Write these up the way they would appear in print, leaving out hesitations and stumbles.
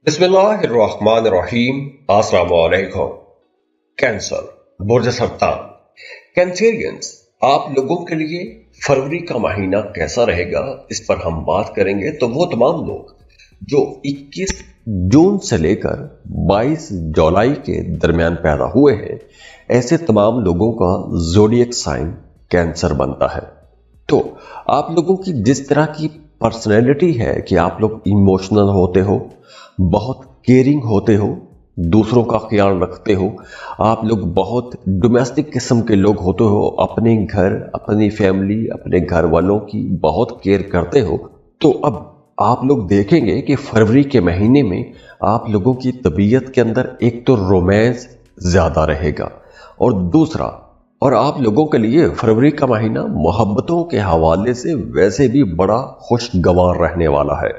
बिस्मिल्लाहिर्रहमानिर्रहीम। अस्सलाम वालेकुम। कैंसर, बुर्ज सरतान। कैंसेरियंस, आप लोगों के लिए फरवरी का महीना कैसा रहेगा, इस पर हम बात करेंगे। तो वो तमाम लोग जो 21 जून से लेकर 22 जुलाई के दरमियान पैदा हुए हैं, ऐसे तमाम लोगों का ज़ोडिएक साइन कैंसर बनता है। तो आप लोगों की जिस तरह की पर्सनैलिटी है कि आप लोग इमोशनल होते हो, बहुत केयरिंग होते हो, दूसरों का ख्याल रखते हो, आप लोग बहुत डोमेस्टिक किस्म के लोग होते हो, अपने घर, अपनी फैमिली, अपने घर वालों की बहुत केयर करते हो। तो अब आप लोग देखेंगे कि फरवरी के महीने में आप लोगों की तबीयत के अंदर एक तो रोमांस ज़्यादा रहेगा और आप लोगों के लिए फरवरी का महीना मोहब्बतों के हवाले से वैसे भी बड़ा खुशगवार रहने वाला है।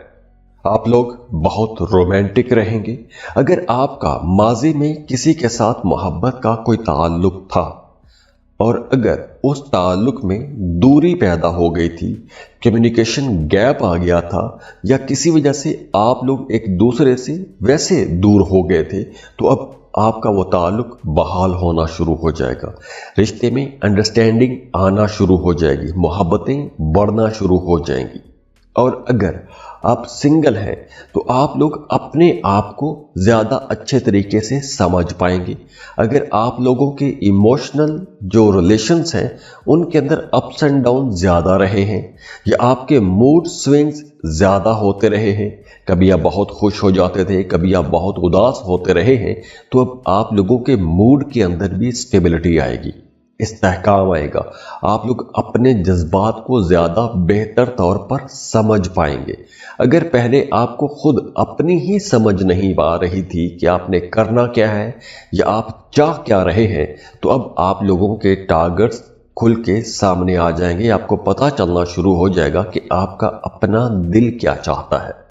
आप लोग बहुत रोमांटिक रहेंगे। अगर आपका माजी में किसी के साथ मोहब्बत का कोई ताल्लुक था और अगर उस ताल्लुक में दूरी पैदा हो गई थी, कम्युनिकेशन गैप आ गया था, या किसी वजह से आप लोग एक दूसरे से वैसे दूर हो गए थे, तो अब आपका वो ताल्लुक बहाल होना शुरू हो जाएगा। रिश्ते में अंडरस्टैंडिंग आना शुरू हो जाएगी, मोहब्बतें बढ़ना शुरू हो जाएंगी। और अगर आप सिंगल हैं तो आप लोग अपने आप को ज़्यादा अच्छे तरीके से समझ पाएंगे। अगर आप लोगों के इमोशनल जो रिलेशंस हैं उनके अंदर अप्स एंड डाउन ज़्यादा रहे हैं, या आपके मूड स्विंग्स ज़्यादा होते रहे हैं, कभी आप बहुत खुश हो जाते थे, कभी आप बहुत उदास होते रहे हैं, तो अब आप लोगों के मूड के अंदर भी स्टेबिलिटी आएगी, इस्तेहकाम आएगा। आप लोग अपने जज्बात को ज़्यादा बेहतर तौर पर समझ पाएंगे। अगर पहले आपको खुद अपनी ही समझ नहीं आ रही थी कि आपने करना क्या है या आप चाह क्या रहे हैं, तो अब आप लोगों के टारगेट्स खुल के सामने आ जाएंगे। आपको पता चलना शुरू हो जाएगा कि आपका अपना दिल क्या चाहता है।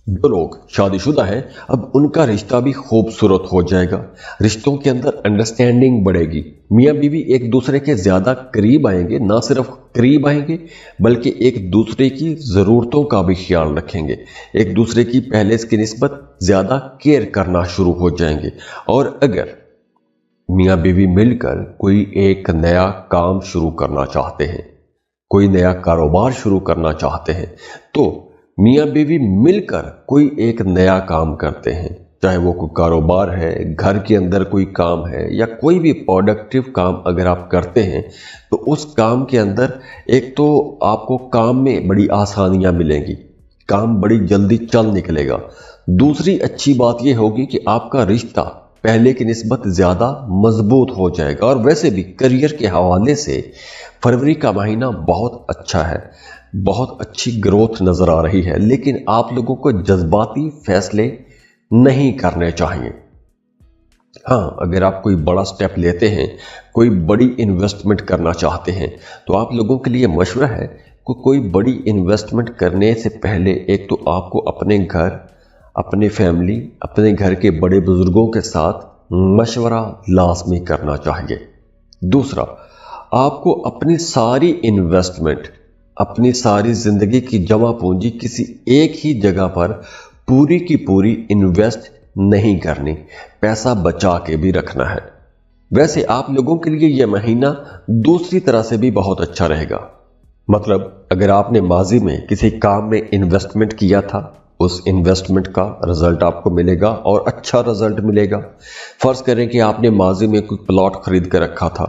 जो लोग शादीशुदा हैं, अब उनका रिश्ता भी खूबसूरत हो जाएगा। रिश्तों के अंदर अंडरस्टैंडिंग बढ़ेगी। मियाँ बीवी एक दूसरे के ज़्यादा करीब आएंगे, ना सिर्फ करीब आएंगे बल्कि एक दूसरे की ज़रूरतों का भी ख्याल रखेंगे, एक दूसरे की पहले की निस्बत ज़्यादा केयर करना शुरू हो जाएंगे। और अगर मियाँ बीवी मिलकर कोई एक नया काम शुरू करना चाहते हैं, कोई नया कारोबार शुरू करना चाहते हैं, तो मियाँ बीवी मिलकर कोई एक नया काम करते हैं, चाहे वो कोई कारोबार है, घर के अंदर कोई काम है, या कोई भी प्रोडक्टिव काम अगर आप करते हैं, तो उस काम के अंदर एक तो आपको काम में बड़ी आसानियां मिलेंगी, काम बड़ी जल्दी चल निकलेगा। दूसरी अच्छी बात यह होगी कि आपका रिश्ता पहले की निस्बत ज़्यादा मजबूत हो जाएगा। और वैसे भी करियर के हवाले से फरवरी का महीना बहुत अच्छा है, बहुत अच्छी ग्रोथ नज़र आ रही है, लेकिन आप लोगों को जज्बाती फैसले नहीं करने चाहिए। हाँ, अगर आप कोई बड़ा स्टेप लेते हैं, कोई बड़ी इन्वेस्टमेंट करना चाहते हैं, तो आप लोगों के लिए मशवरा है कि कोई बड़ी इन्वेस्टमेंट करने से पहले एक तो आपको अपने घर, अपने फैमिली, अपने घर के बड़े बुजुर्गों के साथ मशवरा लाजमी करना चाहिए। दूसरा, आपको अपनी सारी इन्वेस्टमेंट, अपनी सारी ज़िंदगी की जमा पूंजी किसी एक ही जगह पर पूरी की पूरी इन्वेस्ट नहीं करनी, पैसा बचा के भी रखना है। वैसे आप लोगों के लिए यह महीना दूसरी तरह से भी बहुत अच्छा रहेगा। मतलब अगर आपने माजी में किसी काम में इन्वेस्टमेंट किया था, उस इन्वेस्टमेंट का रिजल्ट आपको मिलेगा और अच्छा रिजल्ट मिलेगा। फ़र्ज़ करें कि आपने माजी में कोई प्लॉट खरीद कर रखा था,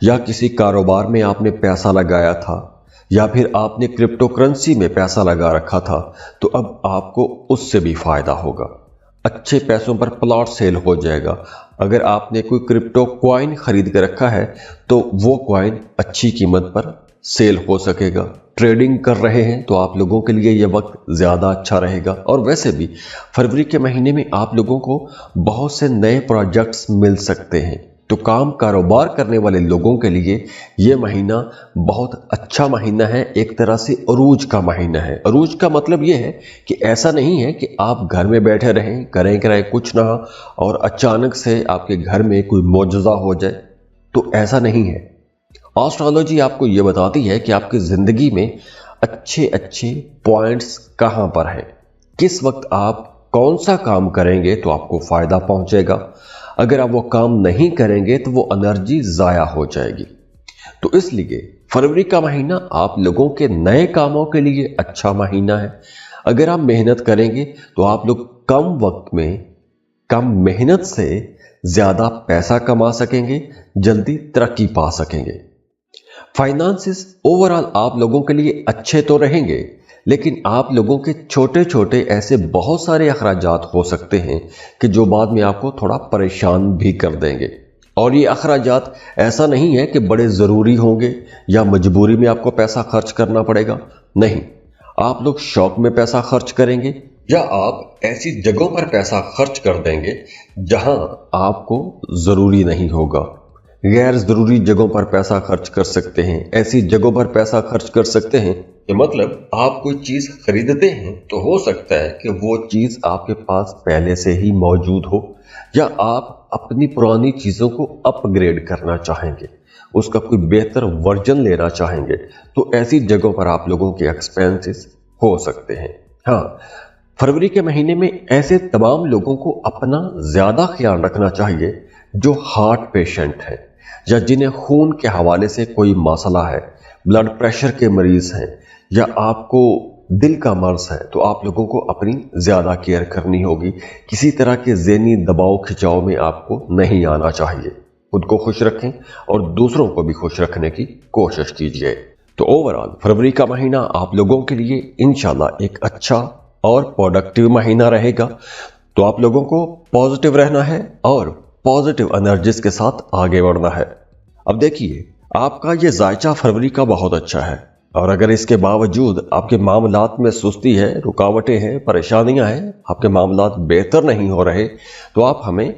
या किसी कारोबार में आपने पैसा लगाया था, या फिर आपने क्रिप्टो करेंसी में पैसा लगा रखा था, तो अब आपको उससे भी फ़ायदा होगा। अच्छे पैसों पर प्लॉट सेल हो जाएगा। अगर आपने कोई क्रिप्टो कॉइन खरीद कर रखा है तो वो कॉइन अच्छी कीमत पर सेल हो सकेगा। ट्रेडिंग कर रहे हैं तो आप लोगों के लिए ये वक्त ज़्यादा अच्छा रहेगा। और वैसे भी फरवरी के महीने में आप लोगों को बहुत से नए प्रोजेक्ट्स मिल सकते हैं। तो काम कारोबार करने वाले लोगों के लिए ये महीना बहुत अच्छा महीना है, एक तरह से अरूज का महीना है। अरूज का मतलब ये है कि ऐसा नहीं है कि आप घर में बैठे रहें, करें कराएं कुछ ना, और अचानक से आपके घर में कोई मौजज़ा हो जाए, तो ऐसा नहीं है। एस्ट्रोलॉजी आपको ये बताती है कि आपकी ज़िंदगी में अच्छे अच्छे पॉइंट्स कहाँ पर हैं, किस वक्त आप कौन सा काम करेंगे तो आपको फायदा पहुंचेगा, अगर आप वो काम नहीं करेंगे तो वो एनर्जी जाया हो जाएगी। तो इसलिए फरवरी का महीना आप लोगों के नए कामों के लिए अच्छा महीना है। अगर आप मेहनत करेंगे तो आप लोग कम वक्त में कम मेहनत से ज्यादा पैसा कमा सकेंगे, जल्दी तरक्की पा सकेंगे। फाइनेंसेस ओवरऑल आप लोगों के लिए अच्छे तो रहेंगे, लेकिन आप लोगों के छोटे छोटे ऐसे बहुत सारे अखराजात हो सकते हैं कि जो बाद में आपको थोड़ा परेशान भी कर देंगे। और ये अखराजात ऐसा नहीं है कि बड़े ज़रूरी होंगे या मजबूरी में आपको पैसा खर्च करना पड़ेगा, नहीं। आप लोग शौक में पैसा खर्च करेंगे या आप ऐसी जगहों पर पैसा खर्च कर देंगे जहां आपको ज़रूरी नहीं होगा। गैर ज़रूरी जगहों पर पैसा खर्च कर सकते हैं, ऐसी जगहों पर पैसा खर्च कर सकते हैं कि मतलब आप कोई चीज़ खरीदते हैं तो हो सकता है कि वो चीज़ आपके पास पहले से ही मौजूद हो, या आप अपनी पुरानी चीज़ों को अपग्रेड करना चाहेंगे, उसका कोई बेहतर वर्जन लेना चाहेंगे, तो ऐसी जगहों पर आप लोगों के एक्सपेंसेस हो सकते हैं। हाँ, फरवरी के महीने में ऐसे तमाम लोगों को अपना ज़्यादा ख्याल रखना चाहिए जो हार्ट पेशेंट हैं या जिन्हें खून के हवाले से कोई मसला है, ब्लड प्रेशर के मरीज़ हैं, या आपको दिल का मर्ज है, तो आप लोगों को अपनी ज़्यादा केयर करनी होगी। किसी तरह के ज़हनी दबाव खिंचाव में आपको नहीं आना चाहिए। खुद को खुश रखें और दूसरों को भी खुश रखने की कोशिश कीजिए। तो ओवरऑल फरवरी का महीना आप लोगों के लिए इंशाल्लाह एक अच्छा और प्रोडक्टिव महीना रहेगा। तो आप लोगों को पॉजिटिव रहना है और पॉजिटिव एनर्जीज के साथ आगे बढ़ना है। अब देखिए, आपका ये जायचा फरवरी का बहुत अच्छा है, और अगर इसके बावजूद आपके मामलात में सुस्ती है, रुकावटें हैं, परेशानियां हैं, आपके मामलात बेहतर नहीं हो रहे, तो आप हमें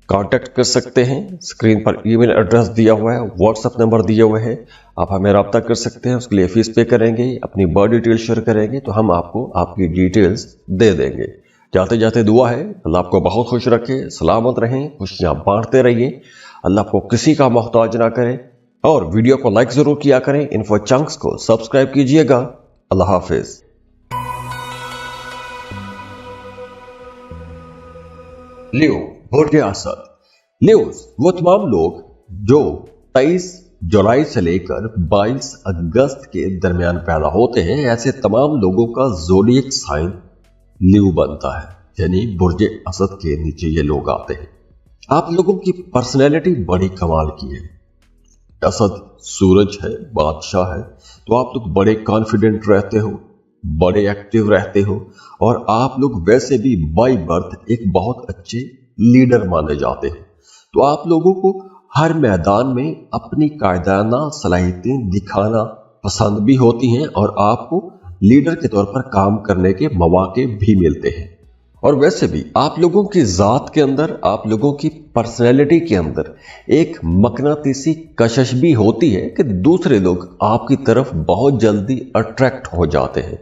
कांटेक्ट कर सकते हैं। स्क्रीन पर ईमेल एड्रेस दिया हुआ है, व्हाट्सएप नंबर दिए हुए हैं, आप हमें रब्ता कर सकते हैं। उसके लिए फीस पे करेंगे, अपनी बर्थ डिटेल शेयर करेंगे तो हम आपको आपकी डिटेल्स दे देंगे। जाते जाते दुआ है अल्लाह आपको बहुत खुश रखे, सलामत रहें, खुशियां बांटते रहिए, अल्लाह आपको किसी का मोहताज ना करे। और वीडियो को लाइक जरूर किया करें, इन्फो चंक्स को सब्सक्राइब कीजिएगा। अल्लाह हाफिज। लियो बुर्ज असद। लियोस वो तमाम लोग जो 23 जुलाई से लेकर 22 अगस्त के दरमियान पैदा होते हैं, ऐसे तमाम लोगों का ज़ोडिएक साइन लियो बनता है, यानी बुर्ज असद के नीचे ये लोग आते हैं। आप लोगों की पर्सनैलिटी बड़ी कमाल की है। असद सूरज है, बादशाह है, तो आप लोग बड़े कॉन्फिडेंट रहते हो, बड़े एक्टिव रहते हो, और आप लोग वैसे भी बाय बर्थ एक बहुत अच्छे लीडर माने जाते हो। तो आप लोगों को हर मैदान में अपनी कायदाना सलाहियतें दिखाना पसंद भी होती हैं, और आपको लीडर के तौर पर काम करने के मौके भी मिलते हैं। और वैसे भी आप लोगों की ज़ात के अंदर, आप लोगों की पर्सनैलिटी के अंदर एक मकनातीसी कशिश भी होती है कि दूसरे लोग आपकी तरफ बहुत जल्दी अट्रैक्ट हो जाते हैं,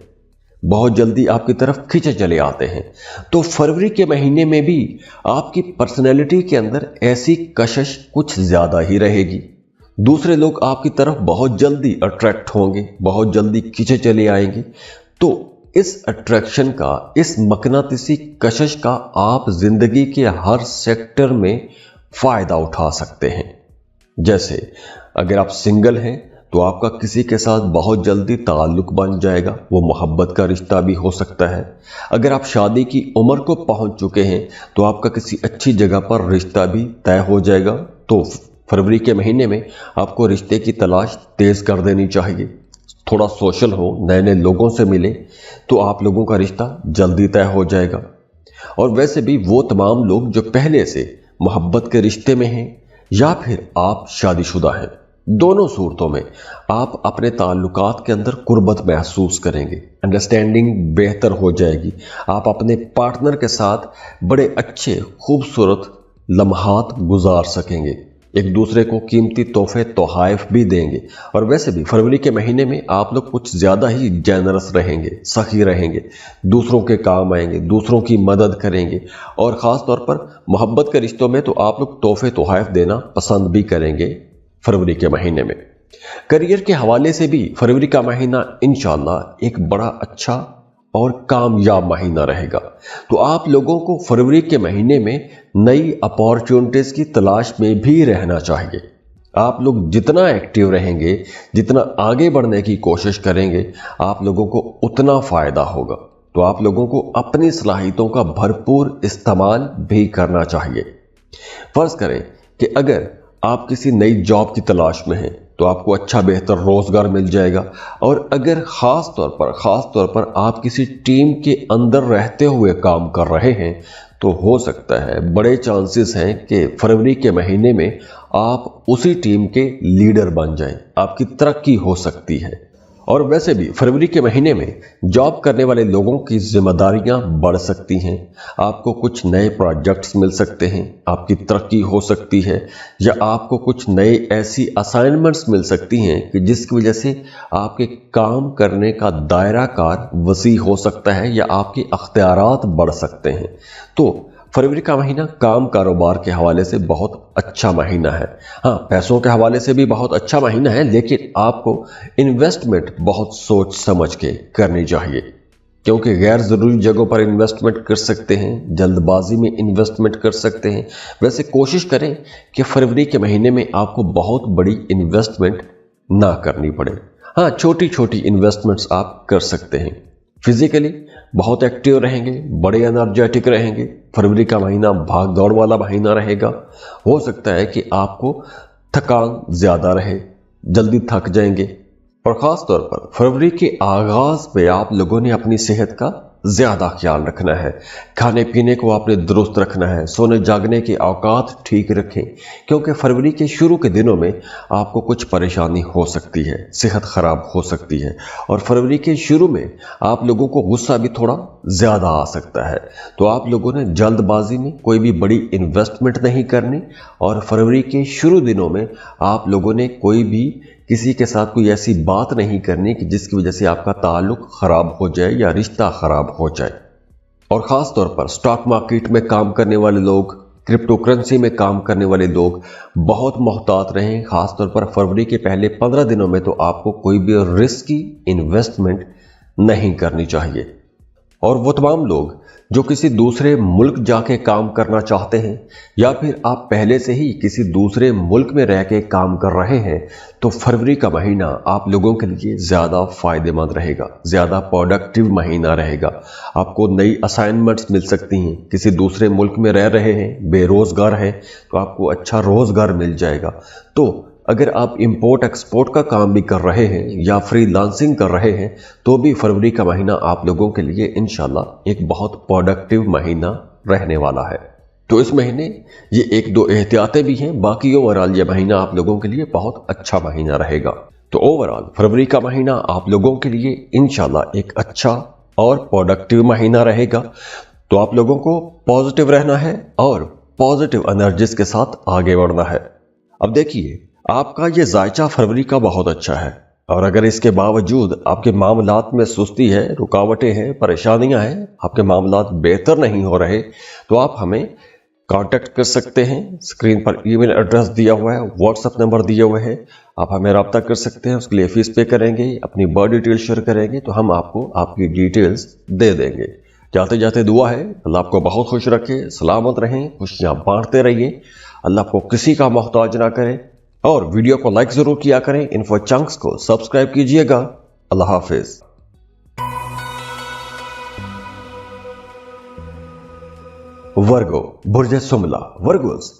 बहुत जल्दी आपकी तरफ खींचे चले आते हैं। तो फरवरी के महीने में भी आपकी पर्सनैलिटी के अंदर ऐसी कशिश कुछ ज़्यादा ही रहेगी। दूसरे लोग आपकी तरफ बहुत जल्दी अट्रैक्ट होंगे, बहुत जल्दी खींचे चले आएंगे। तो इस अट्रैक्शन का, इस मकनातीसी कशिश का आप जिंदगी के हर सेक्टर में फायदा उठा सकते हैं। जैसे अगर आप सिंगल हैं तो आपका किसी के साथ बहुत जल्दी ताल्लुक बन जाएगा, वो मोहब्बत का रिश्ता भी हो सकता है। अगर आप शादी की उम्र को पहुंच चुके हैं तो आपका किसी अच्छी जगह पर रिश्ता भी तय हो जाएगा। तो फरवरी के महीने में आपको रिश्ते की तलाश तेज कर देनी चाहिए। थोड़ा सोशल हो, नए नए लोगों से मिले तो आप लोगों का रिश्ता जल्दी तय हो जाएगा। और वैसे भी वो तमाम लोग जो पहले से मोहब्बत के रिश्ते में हैं या फिर आप शादीशुदा हैं, दोनों सूरतों में आप अपने ताल्लुकात के अंदर कुर्बत महसूस करेंगे, अंडरस्टैंडिंग बेहतर हो जाएगी। आप अपने पार्टनर के साथ बड़े अच्छे खूबसूरत लम्हात गुजार सकेंगे, एक दूसरे को कीमती तोहफे तोहाइफ भी देंगे। और वैसे भी फरवरी के महीने में आप लोग कुछ ज़्यादा ही जेनरस रहेंगे, सखी रहेंगे, दूसरों के काम आएंगे, दूसरों की मदद करेंगे। और ख़ास तौर पर मोहब्बत के रिश्तों में तो आप लोग तोहफे तोहाइफ देना पसंद भी करेंगे फरवरी के महीने में। करियर के हवाले से भी फरवरी का महीना इंशाल्लाह एक बड़ा अच्छा और कामयाब महीना रहेगा। तो आप लोगों को फरवरी के महीने में नई अपॉर्चुनिटीज की तलाश में भी रहना चाहिए। आप लोग जितना एक्टिव रहेंगे, जितना आगे बढ़ने की कोशिश करेंगे, आप लोगों को उतना फायदा होगा। तो आप लोगों को अपनी सलाहियतों का भरपूर इस्तेमाल भी करना चाहिए। फर्ज करें कि अगर आप किसी नई जॉब की तलाश में हैं तो आपको अच्छा बेहतर रोजगार मिल जाएगा। और अगर खास तौर पर आप किसी टीम के अंदर रहते हुए काम कर रहे हैं तो हो सकता है, बड़े चांसेस हैं कि फरवरी के महीने में आप उसी टीम के लीडर बन जाएं, आपकी तरक्की हो सकती है। और वैसे भी फरवरी के महीने में जॉब करने वाले लोगों की जिम्मेदारियां बढ़ सकती हैं, आपको कुछ नए प्रोजेक्ट्स मिल सकते हैं, आपकी तरक्की हो सकती है, या आपको कुछ नए ऐसी असाइनमेंट्स मिल सकती हैं कि जिसकी वजह से आपके काम करने का दायरा कार वसी हो सकता है या आपके अख्तियारात बढ़ सकते हैं। तो फरवरी का महीना काम कारोबार के हवाले से बहुत अच्छा महीना है। हाँ, पैसों के हवाले से भी बहुत अच्छा महीना है, लेकिन आपको इन्वेस्टमेंट बहुत सोच समझ के करनी चाहिए, क्योंकि गैर ज़रूरी जगहों पर इन्वेस्टमेंट कर सकते हैं, जल्दबाजी में इन्वेस्टमेंट कर सकते हैं। वैसे कोशिश करें कि फरवरी के महीने में आपको बहुत बड़ी इन्वेस्टमेंट ना करनी पड़े। हाँ, छोटी छोटी इन्वेस्टमेंट्स आप कर सकते हैं। फिजिकली बहुत एक्टिव रहेंगे, बड़े एनर्जेटिक रहेंगे। फरवरी का महीना भाग दौड़ वाला महीना रहेगा। हो सकता है कि आपको थकान ज्यादा रहे, जल्दी थक जाएंगे। और खास तौर पर फरवरी के आगाज पे आप लोगों ने अपनी सेहत का ज्यादा ख्याल रखना है। खाने पीने को आपने दुरुस्त रखना है, सोने जागने के औकात ठीक रखें, क्योंकि फरवरी के शुरू के दिनों में आपको कुछ परेशानी हो सकती है, सेहत खराब हो सकती है। और फरवरी के शुरू में आप लोगों को गुस्सा भी थोड़ा ज्यादा आ सकता है। तो आप लोगों ने जल्दबाजी में कोई भी बड़ी इन्वेस्टमेंट नहीं करनी, और फरवरी के शुरू दिनों में आप लोगों ने कोई भी किसी के साथ कोई ऐसी बात नहीं करनी कि जिसकी वजह से आपका ताल्लुक खराब हो जाए या रिश्ता खराब हो जाए। और खास तौर पर स्टॉक मार्केट में काम करने वाले लोग, क्रिप्टो करेंसी में काम करने वाले लोग बहुत मोहतात रहें। खास तौर पर फरवरी के पहले 15 दिनों में तो आपको कोई भी रिस्की इन्वेस्टमेंट नहीं करनी चाहिए। और वो तमाम लोग जो किसी दूसरे मुल्क जाके काम करना चाहते हैं, या फिर आप पहले से ही किसी दूसरे मुल्क में रह के काम कर रहे हैं, तो फरवरी का महीना आप लोगों के लिए ज़्यादा फ़ायदेमंद रहेगा, ज़्यादा प्रोडक्टिव महीना रहेगा। आपको नई असाइनमेंट्स मिल सकती हैं। किसी दूसरे मुल्क में रह रहे हैं, बेरोज़गार हैं, तो आपको अच्छा रोज़गार मिल जाएगा। तो अगर आप इंपोर्ट एक्सपोर्ट का काम भी कर रहे हैं या फ्रीलांसिंग कर रहे हैं, तो भी फरवरी का महीना आप लोगों के लिए इंशाल्लाह एक बहुत प्रोडक्टिव महीना रहने वाला है। तो इस महीने ये एक दो एहतियातें भी हैं, बाकी ओवरऑल ये महीना आप लोगों के लिए बहुत अच्छा महीना रहेगा। तो ओवरऑल फरवरी का महीना आप लोगों के लिए इंशाल्लाह एक अच्छा और प्रोडक्टिव महीना रहेगा। तो आप लोगों को पॉजिटिव रहना है और पॉजिटिव एनर्जीज के साथ आगे बढ़ना है। अब देखिए, आपका ये जायचा फरवरी का बहुत अच्छा है, और अगर इसके बावजूद आपके मामलात में सुस्ती है, रुकावटें हैं, परेशानियां हैं, आपके मामलात बेहतर नहीं हो रहे, तो आप हमें कांटेक्ट कर सकते हैं। स्क्रीन पर ईमेल एड्रेस दिया हुआ है, व्हाट्सएप नंबर दिए हुए हैं, आप हमें रब्ता कर सकते हैं। उसके लिए फीस पे करेंगे, अपनी बर्थ डिटेल शेयर करेंगे तो हम आपको आपकी डिटेल्स दे देंगे। जाते जाते दुआ है, अल्लाह आपको बहुत खुश रखे, सलामत रहें, खुशियां बांटते रहिए, अल्लाह आपको किसी का मोहताज ना करे। और वीडियो को लाइक जरूर किया करें, इन्फो चंक्स को सब्सक्राइब कीजिएगा। अल्लाह हाफिज। वर्गो, बुर्ज सुमला। वर्गोस,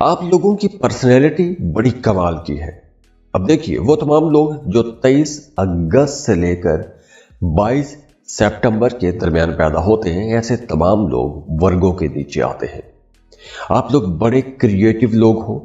आप लोगों की पर्सनैलिटी बड़ी कमाल की है। अब देखिए, वो तमाम लोग जो 23 अगस्त से लेकर 22 सितंबर के दरमियान पैदा होते हैं, ऐसे तमाम लोग वर्गों के नीचे आते हैं। आप लोग बड़े क्रिएटिव लोग हो,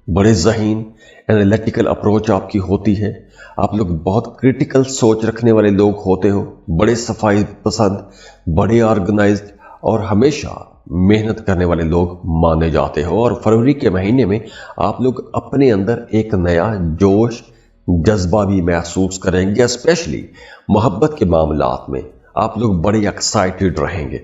बड़े ज़हीन एनालिटिकल अप्रोच आपकी होती है। आप लोग बहुत क्रिटिकल सोच रखने वाले लोग होते हो, बड़े सफाई पसंद, बड़े ऑर्गेनाइज्ड और हमेशा मेहनत करने वाले लोग माने जाते हो। और फरवरी के महीने में आप लोग अपने अंदर एक नया जोश जज्बा भी महसूस करेंगे। स्पेशली मोहब्बत के मामलात में आप लोग बड़े एक्साइटेड रहेंगे।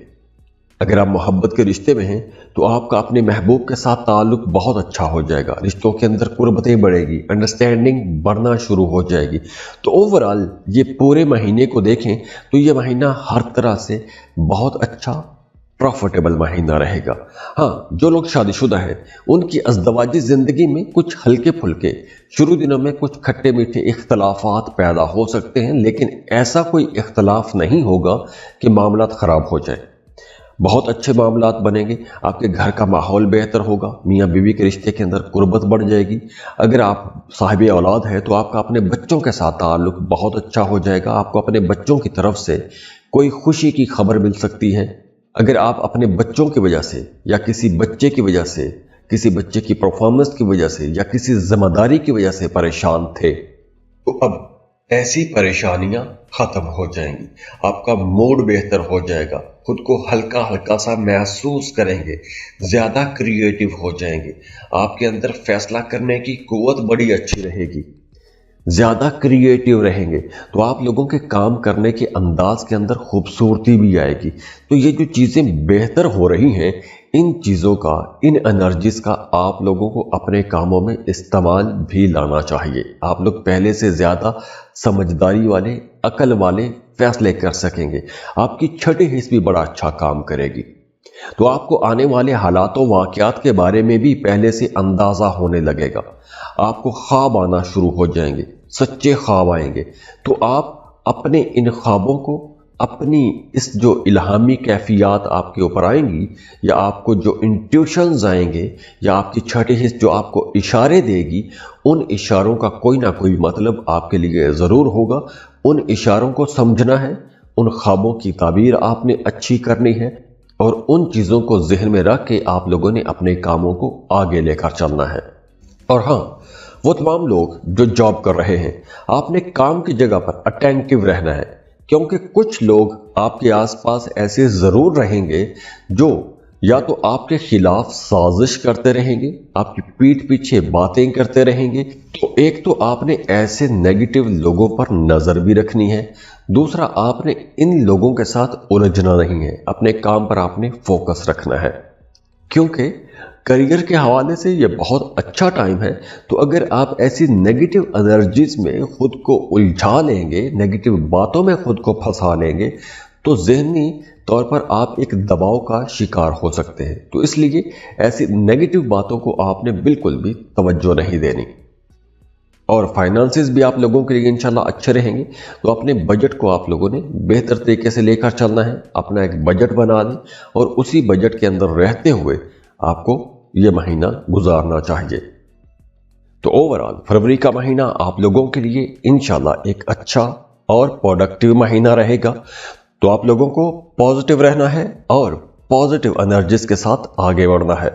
अगर आप मोहब्बत के रिश्ते में हैं तो आपका अपने महबूब के साथ ताल्लुक बहुत अच्छा हो जाएगा, रिश्तों के अंदर कुर्बतें बढ़ेगी, अंडरस्टैंडिंग बढ़ना शुरू हो जाएगी। तो ओवरऑल ये पूरे महीने को देखें तो ये महीना हर तरह से बहुत अच्छा प्रॉफिटेबल महीना रहेगा। हाँ, जो लोग शादीशुदा हैं उनकी अज़दवाजी ज़िंदगी में कुछ हल्के फुल्के शुरू दिनों में कुछ खट्टे मीठे इख्तलाफात पैदा हो सकते हैं, लेकिन ऐसा कोई इख्तलाफ नहीं होगा कि मामलात ख़राब हो जाए। बहुत अच्छे मामलात बनेंगे, आपके घर का माहौल बेहतर होगा, मियाँ बीवी के रिश्ते के अंदर कुर्बत बढ़ जाएगी। अगर आप साहिब औलाद है तो आपका अपने बच्चों के साथ ताल्लुक बहुत अच्छा हो जाएगा, आपको अपने बच्चों की तरफ से कोई खुशी की खबर मिल सकती है। अगर आप अपने बच्चों की वजह से या किसी बच्चे की वजह से, किसी बच्चे की परफॉर्मेंस की वजह से या किसी जिम्मेदारी की वजह से परेशान थे तो अब ऐसी परेशानियां खत्म हो जाएंगी, आपका मूड बेहतर हो जाएगा, खुद को हल्का हल्का सा महसूस करेंगे, ज्यादा क्रिएटिव हो जाएंगे, आपके अंदर फैसला करने की कुव्वत बड़ी अच्छी रहेगी, ज्यादा क्रिएटिव रहेंगे तो आप लोगों के काम करने के अंदाज के अंदर खूबसूरती भी आएगी। तो ये जो चीजें बेहतर हो रही हैं, इन चीजों का, इन एनर्जीज का आप लोगों को अपने कामों में इस्तेमाल भी लाना चाहिए। आप लोग पहले से ज्यादा समझदारी वाले, अकल वाले फैसले कर सकेंगे, आपकी छठी हिस्स भी बड़ा अच्छा काम करेगी। तो आपको आने वाले हालातों वाकयात के बारे में भी पहले से अंदाजा होने लगेगा, आपको ख्वाब आना शुरू हो जाएंगे, सच्चे ख्वाब आएंगे। तो आप अपने इन ख्वाबों को, अपनी इस जो इल्हामी कैफियत आपके ऊपर आएंगी या आपको जो इंट्यूशंस आएंगे या आपकी छठी हिस्स जो आपको इशारे देगी, उन इशारों का कोई ना कोई मतलब आपके लिए ज़रूर होगा। उन इशारों को समझना है, उन ख्वाबों की ताबीर आपने अच्छी करनी है और उन चीज़ों को जहन में रख के आप लोगों ने अपने कामों को आगे लेकर चलना है। और हाँ, वो तमाम लोग जो जॉब कर रहे हैं, आपने काम की जगह पर अटेंटिव रहना है, क्योंकि कुछ लोग आपके आसपास ऐसे ज़रूर रहेंगे जो या तो आपके खिलाफ साजिश करते रहेंगे, आपकी पीठ पीछे बातें करते रहेंगे। तो एक तो आपने ऐसे नेगेटिव लोगों पर नज़र भी रखनी है, दूसरा आपने इन लोगों के साथ उलझना नहीं है, अपने काम पर आपने फोकस रखना है, क्योंकि करियर के हवाले से ये बहुत अच्छा टाइम है। तो अगर आप ऐसी नेगेटिव एनर्जीज में खुद को उलझा लेंगे, नेगेटिव बातों में खुद को फंसा लेंगे, तो ज़हनी तौर पर आप एक दबाव का शिकार हो सकते हैं। तो इसलिए ऐसी नेगेटिव बातों को आपने बिल्कुल भी तवज्जो नहीं देनी। और फाइनेंसेस भी आप लोगों के लिए इंशाल्लाह अच्छे रहेंगे। तो अपने बजट को आप लोगों ने बेहतर तरीके से लेकर चलना है, अपना एक बजट बना दें और उसी बजट के अंदर रहते हुए आपको ये महीना गुजारना चाहिए। तो ओवरऑल फरवरी का महीना आप लोगों के लिए इंशाल्लाह एक अच्छा और प्रोडक्टिव महीना रहेगा। तो आप लोगों को पॉजिटिव रहना है और पॉजिटिव एनर्जीज के साथ आगे बढ़ना है।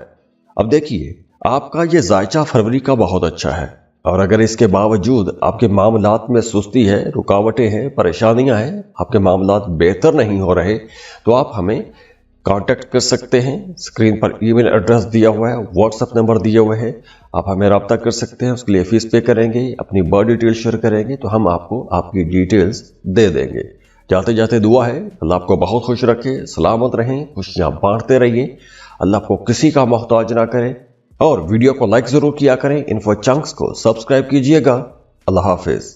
अब देखिए, आपका ये जायचा फरवरी का बहुत अच्छा है और अगर इसके बावजूद आपके मामलात में सुस्ती है, रुकावटें हैं, परेशानियां हैं, आपके मामलात बेहतर नहीं हो रहे, तो आप हमें कांटेक्ट कर सकते हैं। स्क्रीन पर ईमेल एड्रेस दिया हुआ है, व्हाट्सएप नंबर दिए हुए हैं, आप हमें रब्ता कर सकते हैं। उसके लिए फीस पे करेंगे, अपनी बर्थ डिटेल शेयर करेंगे तो हम आपको आपकी डिटेल्स दे देंगे। जाते जाते दुआ है अल्लाह आपको बहुत खुश रखे, सलामत रहें, खुशियां बांटते रहिए, अल्लाह आपको किसी का मोहताज ना करे। और वीडियो को लाइक जरूर किया करें, इन्फो चंक्स को सब्सक्राइब कीजिएगा। अल्लाह हाफिज।